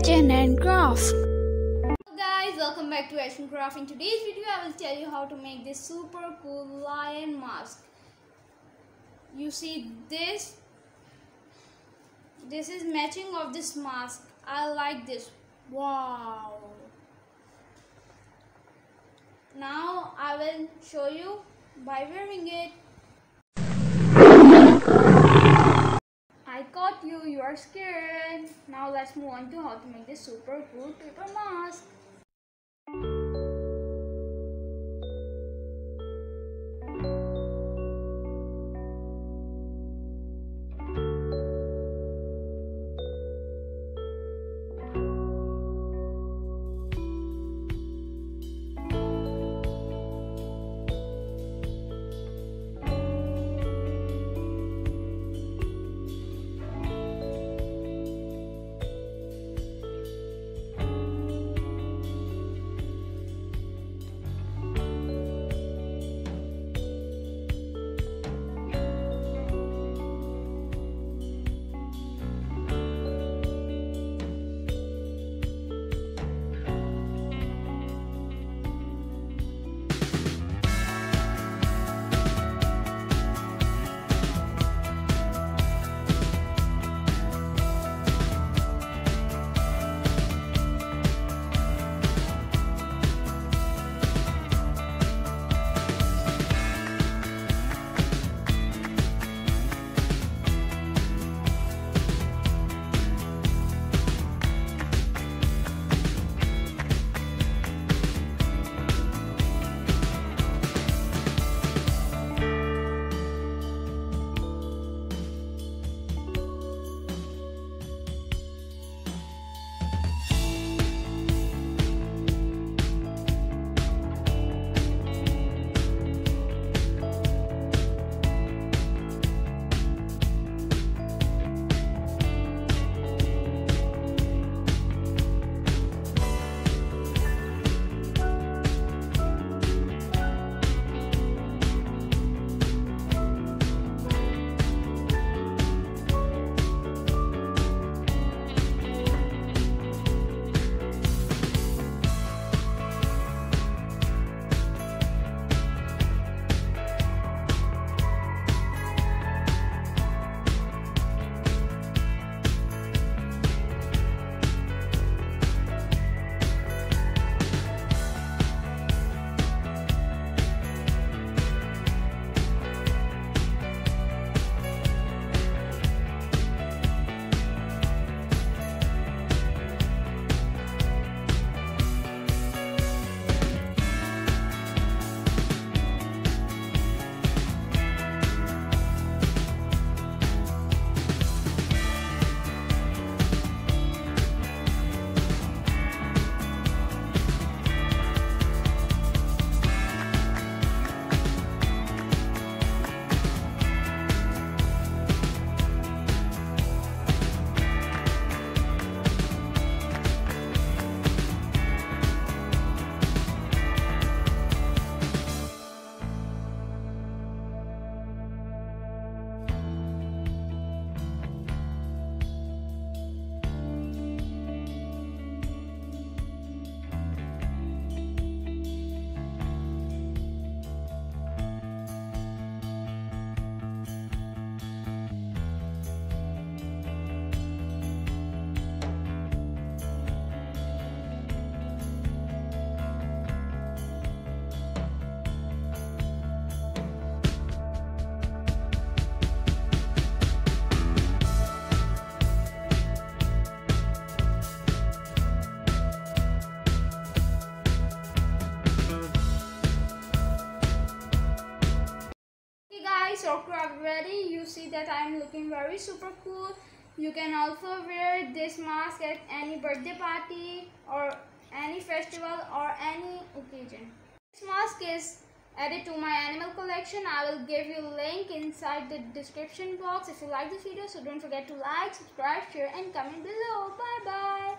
Kitchen and Craft. Hello guys, welcome back to Asian Craft. In today's video I will tell you how to make this super cool lion mask. You see this is matching of this mask. I like this. Wow. Now I will show you by wearing it. I caught you, you are scared. Now let's move on to how to make this super cool paper mask. Your craft ready. You see that I am looking very super cool. You can also wear this mask at any birthday party or any festival or any occasion. This mask is added to my animal collection. I will give you a link inside the description box if you like this video. So don't forget to like, subscribe, share and comment below. Bye bye.